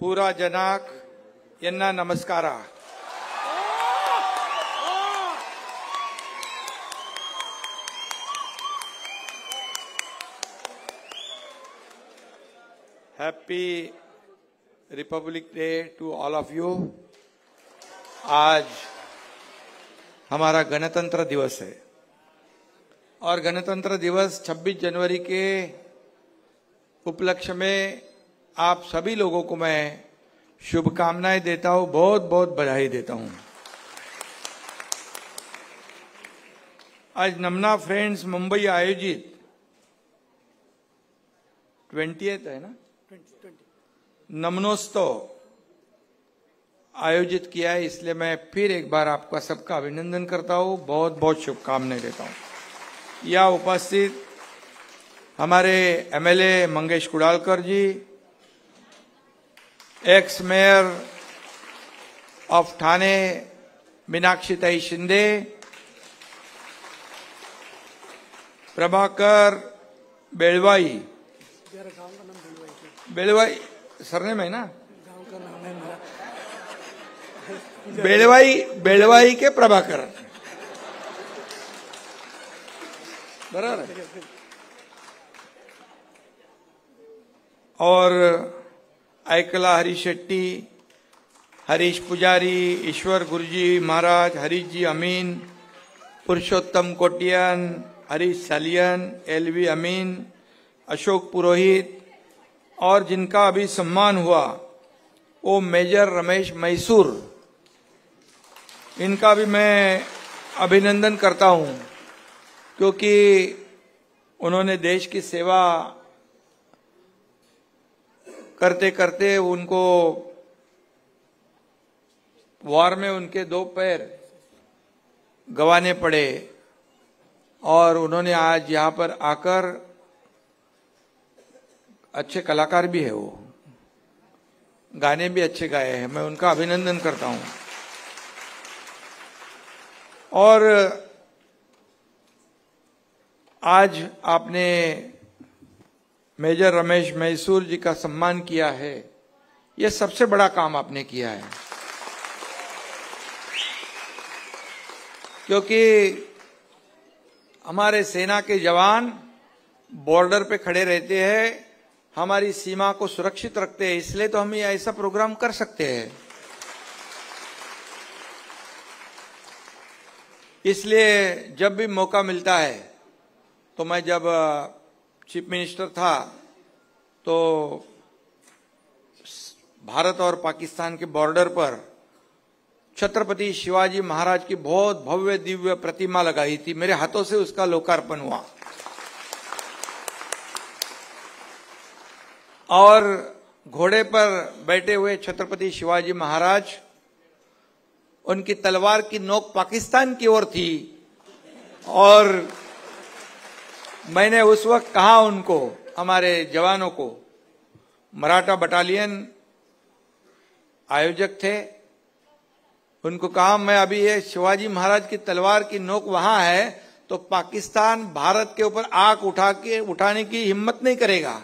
पूरा जनाक एन्न नमस्कार. Happy Republic Day to all of you. आज हमारा गणतंत्र दिवस है और गणतंत्र दिवस 26 जनवरी के उपलक्ष्य में आप सभी लोगों को मैं शुभकामनाएं देता हूं, बहुत बहुत बधाई देता हूं. आज नमना फ्रेंड्स मुंबई आयोजित 20th है ना, नमनोत्सव आयोजित किया है, इसलिए मैं फिर एक बार आपका सबका अभिनंदन करता हूं, बहुत बहुत शुभकामनाएं देता हूं. यहाँ उपस्थित हमारे MLA Mangesh Kudalkar ji, ex mayor of Thane Meenakshitai Shinde, Prabhakar Belwai, Belwai surname है ना, बेलवाई के प्रभाकर, बराबर है. और ऐकला हरीश शेट्टी, हरीश पुजारी, ईश्वर गुरुजी महाराज, हरीश जी अमीन, पुरुषोत्तम कोटियन, हरीश सालियन, एलवी अमीन, अशोक पुरोहित और जिनका अभी सम्मान हुआ वो मेजर रमेश मैसूर, इनका भी मैं अभिनंदन करता हूं क्योंकि उन्होंने देश की सेवा करते करते उनको वॉर में उनके 2 पैर गंवाने पड़े और उन्होंने आज यहां पर आकर, अच्छे कलाकार भी है वो, गाने भी अच्छे गाए हैं, मैं उनका अभिनंदन करता हूं. और आज आपने मेजर रमेश मैसूर जी का सम्मान किया है, यह सबसे बड़ा काम आपने किया है क्योंकि हमारे सेना के जवान बॉर्डर पे खड़े रहते हैं, हमारी सीमा को सुरक्षित रखते हैं, इसलिए तो हम ये ऐसा प्रोग्राम कर सकते हैं. इसलिए जब भी मौका मिलता है, तो मैं जब चीफ मिनिस्टर था तो भारत और पाकिस्तान के बॉर्डर पर छत्रपति शिवाजी महाराज की बहुत भव्य दिव्य प्रतिमा लगाई थी, मेरे हाथों से उसका लोकार्पण हुआ. और घोड़े पर बैठे हुए छत्रपति शिवाजी महाराज, उनकी तलवार की नोक पाकिस्तान की ओर थी और मैंने उस वक्त कहा उनको, हमारे जवानों को, मराठा बटालियन आयोजक थे, उनको कहा मैं अभी ये शिवाजी महाराज की तलवार की नोक वहां है तो पाकिस्तान भारत के ऊपर आंख उठाने की हिम्मत नहीं करेगा.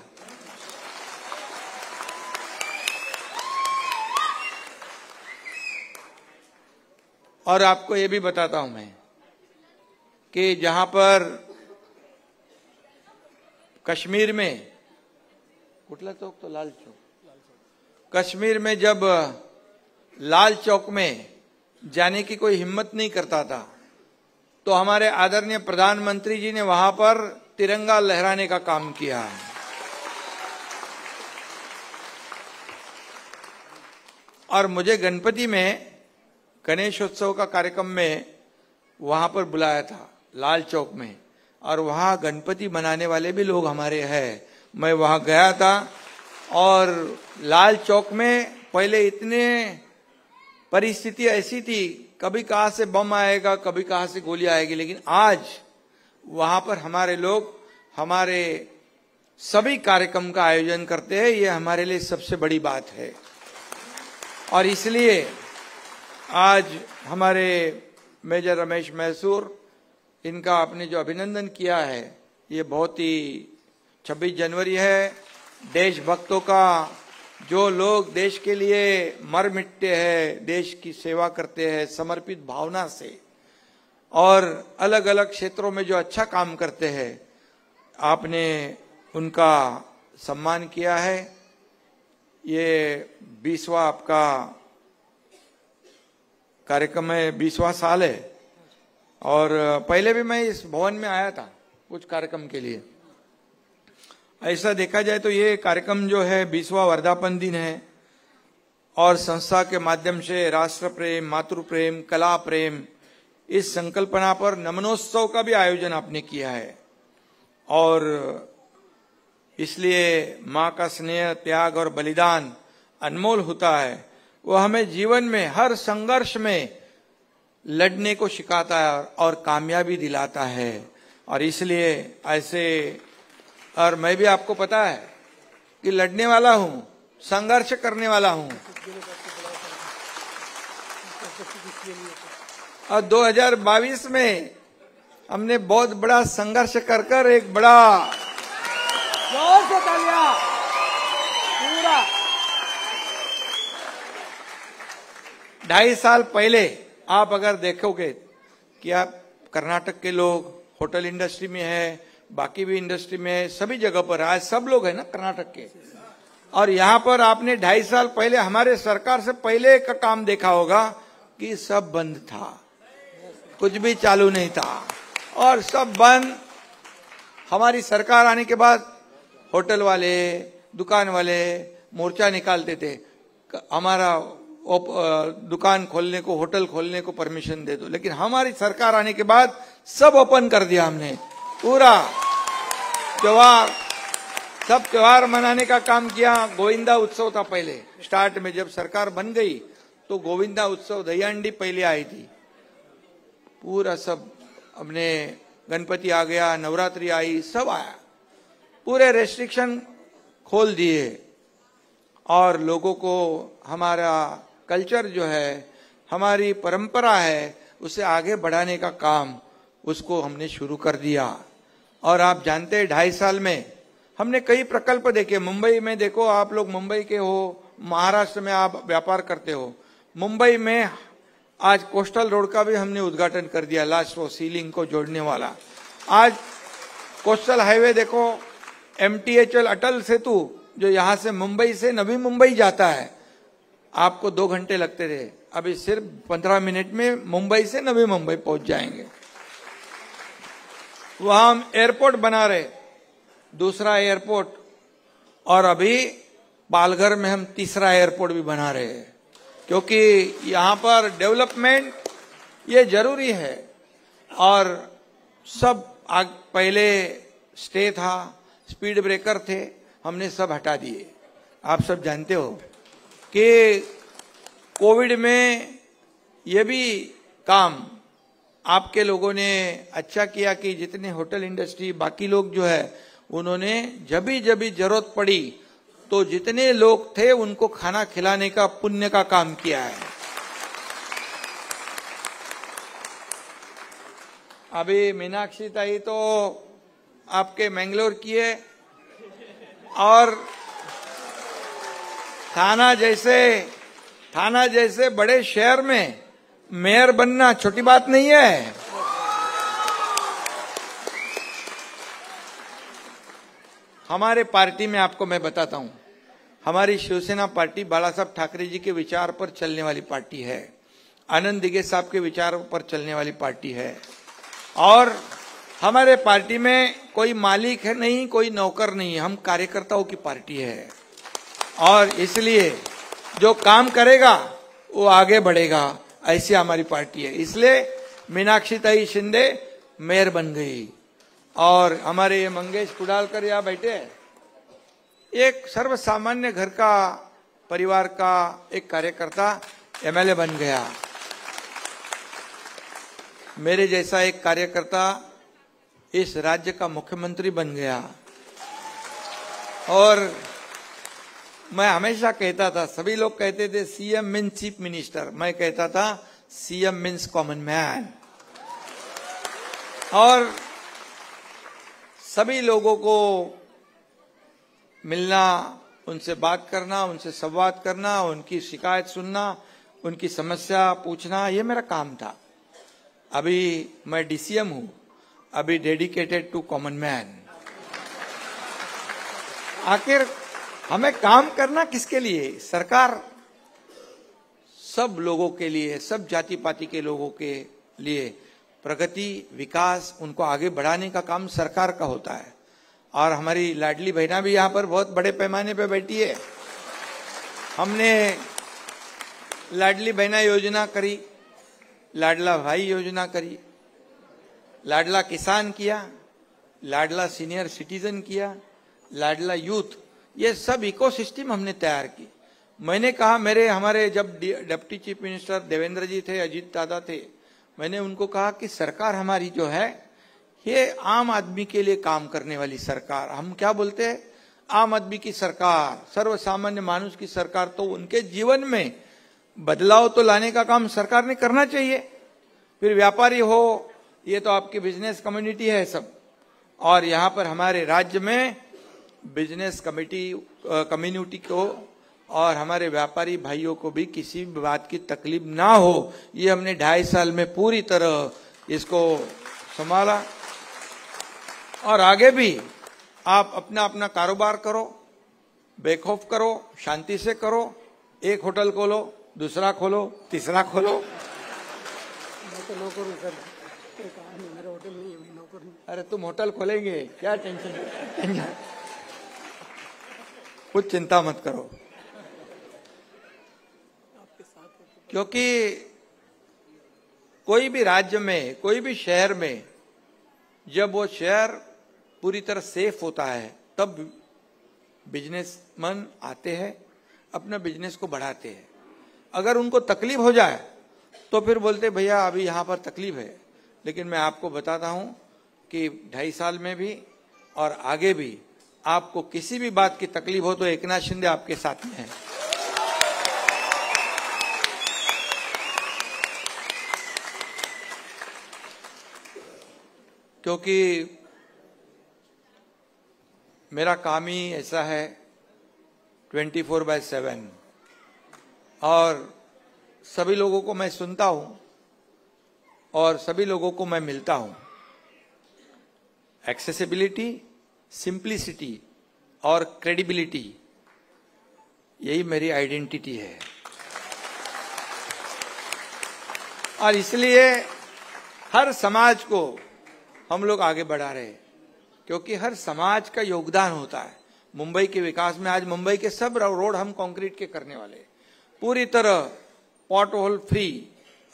और आपको ये भी बताता हूं मैं कि जहां पर कश्मीर में, कुटला चौक तो लाल चौक, कश्मीर में जब लाल चौक में जाने की कोई हिम्मत नहीं करता था तो हमारे आदरणीय प्रधानमंत्री जी ने वहां पर तिरंगा लहराने का काम किया. और मुझे गणपति में गणेशोत्सव का कार्यक्रम में वहां पर बुलाया था लाल चौक में, और वहां गणपति बनाने वाले भी लोग हमारे हैं. मैं वहां गया था और लाल चौक में पहले इतने परिस्थिति ऐसी थी, कभी कहां से बम आएगा, कभी कहां से गोली आएगी, लेकिन आज वहां पर हमारे लोग हमारे सभी कार्यक्रम का आयोजन करते हैं. ये हमारे लिए सबसे बड़ी बात है और इसलिए आज हमारे मेजर रमेश मैसूर, इनका आपने जो अभिनंदन किया है ये बहुत ही 26 जनवरी है, देशभक्तों का, जो लोग देश के लिए मर मिटते हैं, देश की सेवा करते हैं समर्पित भावना से, और अलग अलग क्षेत्रों में जो अच्छा काम करते हैं, आपने उनका सम्मान किया है। ये 20वां आपका कार्यक्रम है, 20वां साल है। और पहले भी मैं इस भवन में आया था कुछ कार्यक्रम के लिए। ऐसा देखा जाए तो ये कार्यक्रम जो है 20वां वर्धापन दिन है, और संस्था के माध्यम से राष्ट्र प्रेम, मातृ प्रेम, कला प्रेम, इस संकल्पना पर नमनोत्सव का भी आयोजन आपने किया है। और इसलिए माँ का स्नेह, त्याग और बलिदान अनमोल होता है। वो हमें जीवन में हर संघर्ष में लड़ने को सिखाता है और कामयाबी दिलाता है। और इसलिए ऐसे, और मैं भी आपको पता है कि लड़ने वाला हूं, संघर्ष करने वाला हूं। और 2022 में हमने बहुत बड़ा संघर्ष कर कर एक बड़ा, जोर से तालियां, पूरा 2.5 साल पहले आप अगर देखोगे कि आप कर्नाटक के लोग होटल इंडस्ट्री में है, बाकी भी इंडस्ट्री में है, सभी जगह पर आज सब लोग है ना कर्नाटक के। और यहाँ पर आपने 2.5 साल पहले हमारे सरकार से पहले का काम देखा होगा कि सब बंद था, कुछ भी चालू नहीं था, और सब बंद। हमारी सरकार आने के बाद होटल वाले, दुकान वाले मोर्चा निकालते थे, हमारा दुकान खोलने को, होटल खोलने को परमिशन दे दो। लेकिन हमारी सरकार आने के बाद सब ओपन कर दिया हमने, पूरा त्योहार, सब त्योहार मनाने का काम किया। गोविंदा उत्सव था पहले स्टार्ट में, जब सरकार बन गई तो गोविंदा उत्सव, दहीहंडी पहले आई थी, पूरा सब हमने, गणपति आ गया, नवरात्रि आई, सब आया, पूरे रेस्ट्रिक्शन खोल दिए। और लोगों को हमारा कल्चर जो है, हमारी परंपरा है, उसे आगे बढ़ाने का काम उसको हमने शुरू कर दिया। और आप जानते हैं 2.5 साल में हमने कई प्रकल्प देखे। मुंबई में देखो, आप लोग मुंबई के हो, महाराष्ट्र में आप व्यापार करते हो, मुंबई में आज कोस्टल रोड का भी हमने उद्घाटन कर दिया, लास्ट वो सीलिंग को जोड़ने वाला। आज कोस्टल हाईवे देखो, MTHL अटल सेतु, जो यहां से मुंबई से नवी मुंबई जाता है, आपको 2 घंटे लगते थे, अभी सिर्फ 15 मिनट में मुंबई से नवी मुंबई पहुंच जाएंगे। वहां हम एयरपोर्ट बना रहे, दूसरा एयरपोर्ट, और अभी पालघर में हम तीसरा एयरपोर्ट भी बना रहे हैं, क्योंकि यहां पर डेवलपमेंट ये जरूरी है। और सब पहले स्टे था, स्पीड ब्रेकर थे, हमने सब हटा दिए। आप सब जानते हो कि कोविड में ये भी काम आपके लोगों ने अच्छा किया कि जितने होटल इंडस्ट्री, बाकी लोग जो है, उन्होंने जब भी जरूरत पड़ी तो जितने लोग थे उनको खाना खिलाने का पुण्य का काम किया है। अभी मीनाक्षी ताई तो आपके मैंगलोर की है, और थाना जैसे बड़े शहर में मेयर बनना छोटी बात नहीं है। हमारे पार्टी में आपको मैं बताता हूं, हमारी शिवसेना पार्टी बाला साहब ठाकरे जी के विचार पर चलने वाली पार्टी है, आनंद दिगे साहब के विचार पर चलने वाली पार्टी है। और हमारे पार्टी में कोई मालिक है नहीं, कोई नौकर नहीं है, हम कार्यकर्ताओं की पार्टी है। और इसलिए जो काम करेगा वो आगे बढ़ेगा, ऐसी हमारी पार्टी है। इसलिए मीनाक्षी ताई शिंदे मेयर बन गई, और हमारे ये मंगेश कुडालकर यहाँ बैठे हैं, एक सर्वसामान्य घर का, परिवार का एक कार्यकर्ता MLA बन गया। मेरे जैसा एक कार्यकर्ता इस राज्य का मुख्यमंत्री बन गया। और मैं हमेशा कहता था, सभी लोग कहते थे CM मीन्स चीफ मिनिस्टर, मैं कहता था CM मीन्स कॉमन मैन। और सभी लोगों को मिलना, उनसे बात करना, उनसे संवाद करना, उनकी शिकायत सुनना, उनकी समस्या पूछना, ये मेरा काम था। अभी मैं डीसीएम हूं, अभी डेडिकेटेड टू कॉमन मैन। आखिर हमें काम करना किसके लिए? सरकार सब लोगों के लिए, सब जाति पाति के लोगों के लिए प्रगति, विकास, उनको आगे बढ़ाने का काम सरकार का होता है। और हमारी लाडली बहना भी यहाँ पर बहुत बड़े पैमाने पे बैठी है। हमने लाडली बहना योजना करी, लाडला भाई योजना करी, लाडला किसान किया, लाडला सीनियर सिटीजन किया, लाडला यूथ, ये सब इकोसिस्टम हमने तैयार की। मैंने कहा, हमारे जब डिप्टी चीफ मिनिस्टर देवेंद्र जी थे, अजीत दादा थे, मैंने उनको कहा कि सरकार हमारी जो है ये आम आदमी के लिए काम करने वाली सरकार। हम क्या बोलते हैं? आम आदमी की सरकार, सर्वसामान्य मानुष की सरकार। तो उनके जीवन में बदलाव तो लाने का काम सरकार ने करना चाहिए। फिर व्यापारी हो, ये तो आपकी बिजनेस कम्युनिटी है सब, और यहाँ पर हमारे राज्य में बिजनेस कम्युनिटी को और हमारे व्यापारी भाइयों को भी किसी भी बात की तकलीफ ना हो, ये हमने 2.5 साल में पूरी तरह इसको संभाला। और आगे भी आप अपना अपना कारोबार करो, बेखौफ करो, शांति से करो। एक होटल खोलो, दूसरा खोलो, तीसरा खोलो। मैं तो नौकर हूं सर, मेरा होटल नहीं है, मैं नौकर हूं। अरे तुम होटल खोलेंगे, क्या टेंशन? कुछ चिंता मत करो, क्योंकि कोई भी राज्य में, कोई भी शहर में जब वो शहर पूरी तरह सेफ होता है, तब बिजनेसमैन आते हैं, अपना बिजनेस को बढ़ाते हैं। अगर उनको तकलीफ हो जाए तो फिर बोलते भैया अभी यहाँ पर तकलीफ है। लेकिन मैं आपको बताता हूं कि 2.5 साल में भी और आगे भी आपको किसी भी बात की तकलीफ हो तो एकनाथ शिंदे आपके साथ में है। क्योंकि मेरा काम ही ऐसा है 24/7, और सभी लोगों को मैं सुनता हूं और सभी लोगों को मैं मिलता हूं। एक्सेसिबिलिटी, सिंप्लिसिटी और क्रेडिबिलिटी, यही मेरी आइडेंटिटी है। और इसलिए हर समाज को हम लोग आगे बढ़ा रहे हैं, क्योंकि हर समाज का योगदान होता है मुंबई के विकास में। आज मुंबई के सब रोड हम कंक्रीट के करने वाले, पूरी तरह pothole free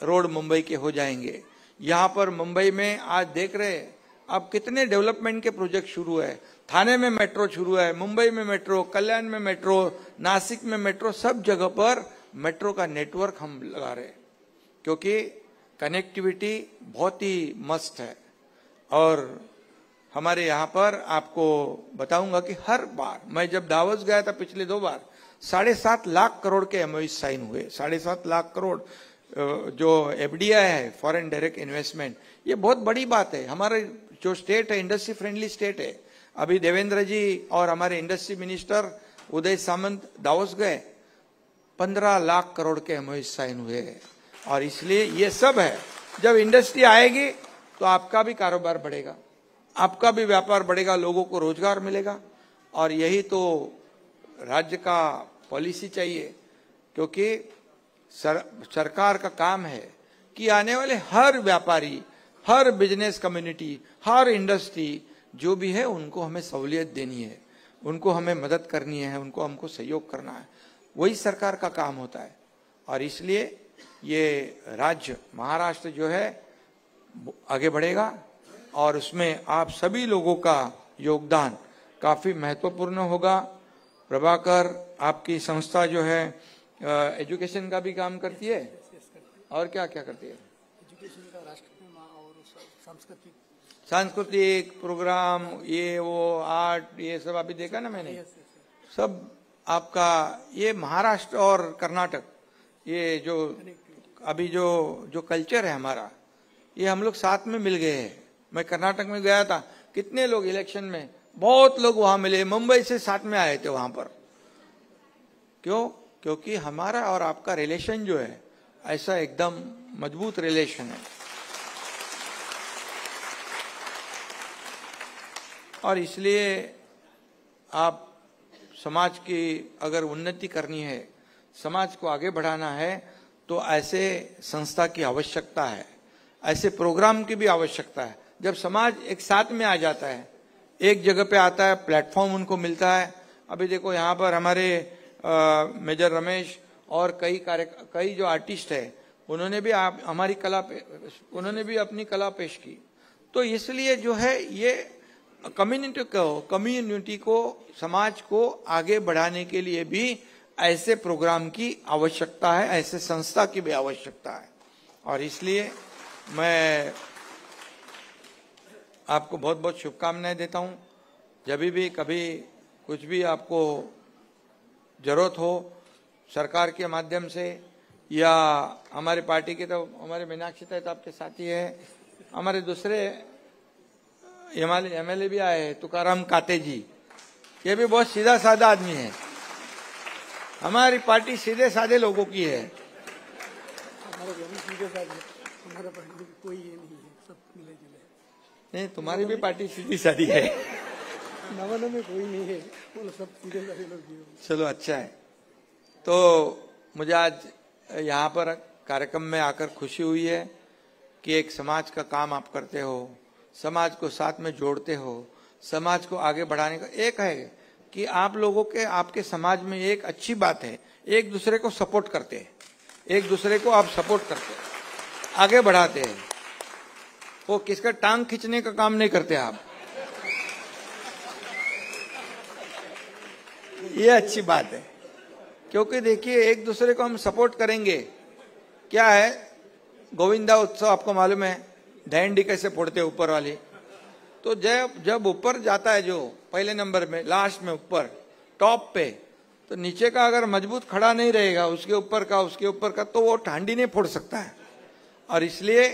road Mumbai के हो जाएंगे। यहाँ पर मुंबई में आज देख रहे अब कितने डेवलपमेंट के प्रोजेक्ट शुरू है। थाने में मेट्रो शुरू है, मुंबई में मेट्रो, कल्याण में मेट्रो, नासिक में मेट्रो, सब जगह पर मेट्रो का नेटवर्क हम लगा रहे, क्योंकि कनेक्टिविटी बहुत ही मस्त है। और हमारे यहाँ पर आपको बताऊंगा कि हर बार, मैं जब दावोस गया था पिछले 2 बार, 7.5 लाख करोड़ के एमओयू साइन हुए। 7.5 लाख करोड़ जो एफडीआई है, फॉरेन डायरेक्ट इन्वेस्टमेंट, ये बहुत बड़ी बात है। हमारे जो स्टेट है इंडस्ट्री फ्रेंडली स्टेट है। अभी देवेंद्र जी और हमारे industry minister Uday Samant Davos गए, 15 लाख करोड़ के एमओयू साइन हुए। और इसलिए ये सब है, जब इंडस्ट्री आएगी तो आपका भी कारोबार बढ़ेगा, आपका भी व्यापार बढ़ेगा, लोगों को रोजगार मिलेगा। और यही तो राज्य का पॉलिसी चाहिए, क्योंकि सरकार का काम है कि आने वाले हर व्यापारी, हर बिजनेस कम्युनिटी, हर इंडस्ट्री जो भी है, उनको हमें सहूलियत देनी है, उनको हमें मदद करनी है, उनको हमको सहयोग करना है। वही सरकार का काम होता है। और इसलिए ये राज्य महाराष्ट्र जो है आगे बढ़ेगा, और उसमें आप सभी लोगों का योगदान काफी महत्वपूर्ण होगा। प्रभाकर, आपकी संस्था जो है एजुकेशन का भी काम करती है, और क्या क्या करती है? एजुकेशन का, राष्ट्रप्रेम और सांस्कृतिक प्रोग्राम, ये वो आर्ट, ये सब अभी देखा ना मैंने, सब आपका ये महाराष्ट्र और कर्नाटक, ये जो अभी जो कल्चर है हमारा, ये हम लोग साथ में मिल गए हैं। मैं कर्नाटक में गया था, कितने लोग इलेक्शन में बहुत लोग वहां मिले, मुंबई से साथ में आए थे वहां पर। क्यों? क्योंकि हमारा और आपका रिलेशन जो है ऐसा एकदम मजबूत रिलेशन है। और इसलिए आप समाज की अगर उन्नति करनी है, समाज को आगे बढ़ाना है, तो ऐसे संस्था की आवश्यकता है, ऐसे प्रोग्राम की भी आवश्यकता है। जब समाज एक साथ में आ जाता है, एक जगह पे आता है, प्लेटफॉर्म उनको मिलता है। अभी देखो यहाँ पर हमारे मेजर रमेश और कई जो आर्टिस्ट है, उन्होंने भी उन्होंने भी अपनी कला पेश की। तो इसलिए जो है ये कम्युनिटी को, समाज को आगे बढ़ाने के लिए भी ऐसे प्रोग्राम की आवश्यकता है, ऐसे संस्था की भी आवश्यकता है। और इसलिए मैं आपको बहुत बहुत शुभकामनाएं देता हूं। जब भी कभी कुछ भी आपको जरूरत हो, सरकार के माध्यम से या हमारे पार्टी के, तो हमारे मीनाक्षी तो आपके साथी है, हमारे दूसरे एमएलए भी आए हैं, तुकाराम काते जी, ये भी बहुत सीधा साधा आदमी है। हमारी पार्टी सीधे साधे लोगों की है। सीधे साधे, हमारा पार्टी कोई ये नहीं है, सब मिले जुले। नहीं, तुम्हारी भी पार्टी सीधी साधी है। नवाना में कोई नहीं है, वो सब सीधे साधे लोग ही। चलो अच्छा है। तो मुझे आज यहाँ पर कार्यक्रम में आकर खुशी हुई है कि एक समाज का काम आप करते हो, समाज को साथ में जोड़ते हो, समाज को आगे बढ़ाने का एक है कि आप लोगों के, आपके समाज में एक अच्छी बात है, एक दूसरे को सपोर्ट करते हैं, एक दूसरे को आप सपोर्ट करते हैं, आगे बढ़ाते हैं। वो किसका टांग खींचने का काम नहीं करते आप। ये अच्छी बात है, क्योंकि देखिए एक दूसरे को हम सपोर्ट करेंगे। क्या है, गोविंदा उत्सव आपको मालूम है, डंडी कैसे फोड़ते हैं ऊपर वाली। तो जब ऊपर जाता है, जो पहले नंबर में, लास्ट में, ऊपर टॉप पे, तो नीचे का अगर मजबूत खड़ा नहीं रहेगा, उसके ऊपर का, तो वो डंडी नहीं फोड़ सकता है। और इसलिए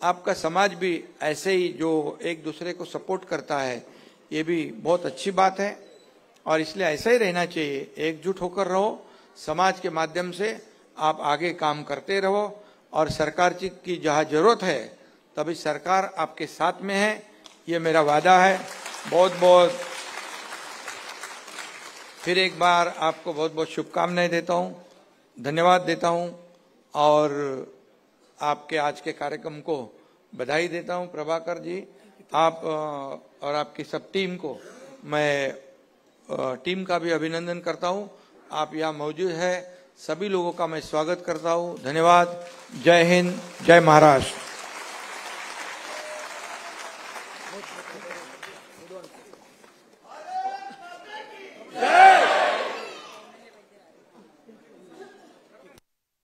आपका समाज भी ऐसे ही जो एक दूसरे को सपोर्ट करता है, ये भी बहुत अच्छी बात है। और इसलिए ऐसा ही रहना चाहिए, एकजुट होकर रहो, समाज के माध्यम से आप आगे काम करते रहो। और सरकार की जहां जरूरत है, तभी सरकार आपके साथ में है, ये मेरा वादा है। बहुत बहुत फिर एक बार आपको बहुत बहुत शुभकामनाएं देता हूं, धन्यवाद देता हूं, और आपके आज के कार्यक्रम को बधाई देता हूं। प्रभाकर जी, आप और आपकी सब टीम को मैं टीम का भी अभिनंदन करता हूं। आप यहाँ मौजूद है, सभी लोगों का मैं स्वागत करता हूं। धन्यवाद। जय हिंद, जय महाराष्ट्र।